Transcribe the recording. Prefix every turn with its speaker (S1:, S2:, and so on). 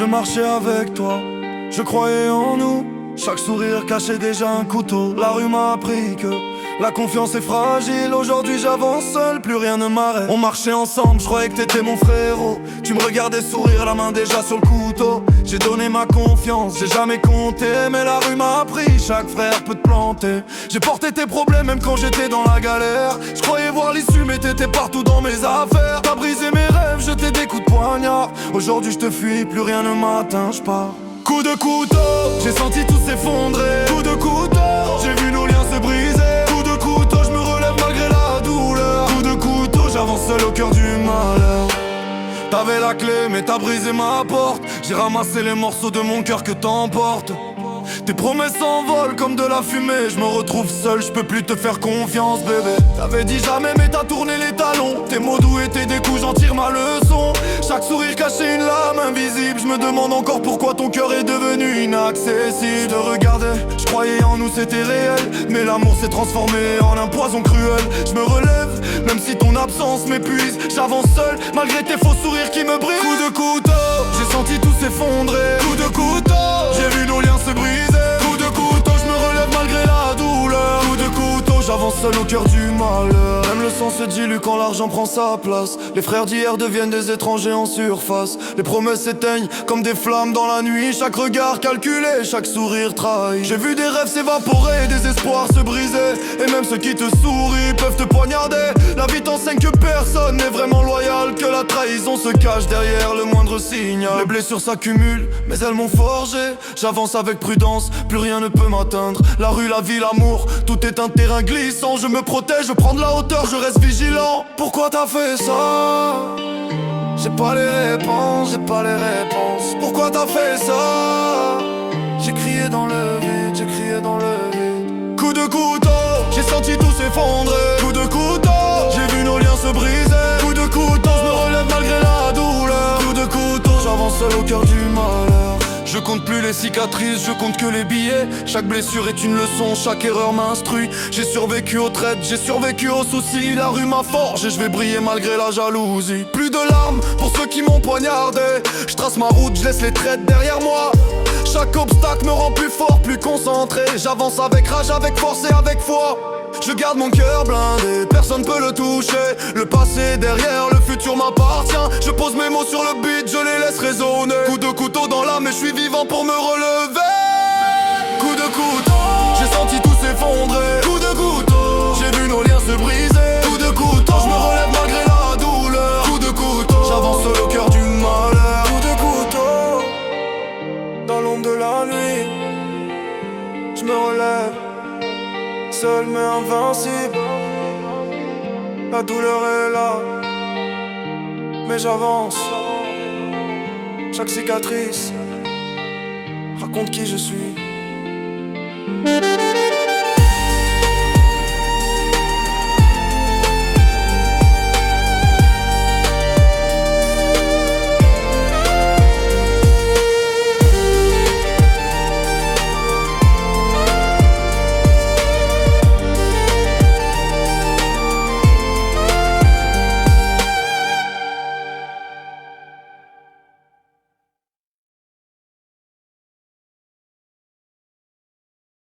S1: marchais avec toi, je croyais en nous. Chaque sourire cachait déjà un couteau. La rue m'a appris que la confiance est fragile. Aujourd'hui j'avance seul, plus rien ne m'arrête. On marchait ensemble, je croyais que t'étais mon frérot. Tu me regardais sourire, la main déjà sur le couteau. J'ai donné ma confiance, j'ai jamais compté. Mais la rue m'a appris, chaque frère peut te planter. J'ai porté tes problèmes même quand j'étais dans la galère. Je croyais voir l'issue mais t'étais partout dans mes affaires. T'as brisé mes rêves, jeté des coups de poignard. Aujourd'hui je te fuis, plus rien ne m'atteint, je pars. Coup de couteau, j'ai senti tout s'effondrer. Coup de couteau, j'ai vu nos liens se briser. Coup de couteau, je me relève malgré la douleur. Coup de couteau, j'avance seul au cœur du malheur. T'avais la clé mais t'as brisé ma porte. J'ai ramassé les morceaux de mon cœur que t'emportes. Tes promesses s'envolent comme de la fumée. Je me retrouve seul, je peux plus te faire confiance bébé. T'avais dit jamais mais t'as tourné les talons. Tes mots doux étaient des coups, j'en tire ma leçon. Chaque sourire cachait une lame invisible. Je me demande encore pourquoi ton cœur est devenu inaccessible. Je te regardais, je croyais en nous c'était réel. Mais l'amour s'est transformé en un poison cruel. Je me relève, même si ton absence m'épuise. J'avance seul, malgré tes faux sourires qui me brisent. Coup de couteau, j'ai senti tout s'effondrer. Coup de couteau, j'ai vu nos liens se briser. Coup de couteau, je me relève malgré la douleur. Coup de couteau, j'avance seul au cœur du malheur. Même le sang se dilue quand l'argent prend sa place. Les frères d'hier deviennent des étrangers en surface. Les promesses s'éteignent comme des flammes dans la nuit. Chaque regard calculé, chaque sourire trahi. J'ai vu des rêves s'évaporer, des espoirs se briser. Et même ceux qui te sourient peuvent te poignarder. La vie t'enseigne que personne n'est vraiment loyal, que la trahison se cache derrière le moindre signal. Les blessures s'accumulent, mais elles m'ont forgé. J'avance avec prudence, plus rien ne peut m'atteindre. La rue, la vie, l'amour, tout est un terrain glissant. Je me protège, je prends de la hauteur, je reste vigilant. Pourquoi t'as fait ça? J'ai pas les réponses, j'ai pas les réponses. Pourquoi t'as fait ça? J'ai crié dans le vide, j'ai crié dans le vide. Coup de couteau, j'ai senti tout s'effondrer. Coup de couteau, j'ai vu nos liens se briser. Coup de couteau, je me relève malgré la douleur. Coup de couteau, j'avance seul au cœur du malheur. Je compte plus les cicatrices, je compte que les billets. Chaque blessure est une leçon, chaque erreur m'instruit. J'ai survécu aux traites, j'ai survécu aux soucis. La rue m'a forgé, je vais briller malgré la jalousie. Plus de larmes pour ceux qui m'ont poignardé. Je trace ma route, je laisse les traites derrière moi. Chaque obstacle me rend plus fort, plus concentré. J'avance avec rage, avec force et avec foi. Je garde mon cœur blindé, personne peut le toucher. Le passé est derrière, le futur m'appartient. Je pose mes mots sur le beat, je les laisse résonner. Coup de couteau dans l'âme, mais je suis vivant pour me relever. Coup de couteau, j'ai senti tout s'effondrer. Coup de couteau, j'ai vu nos liens se briser. Coup de couteau, je me relève malgré la douleur. Coup de couteau, j'avance seul au cœur du malheur. Coup de couteau, dans l'ombre de la nuit, je me relève, seul mais invincible. La douleur est là, mais j'avance. Chaque cicatrice raconte qui je suis.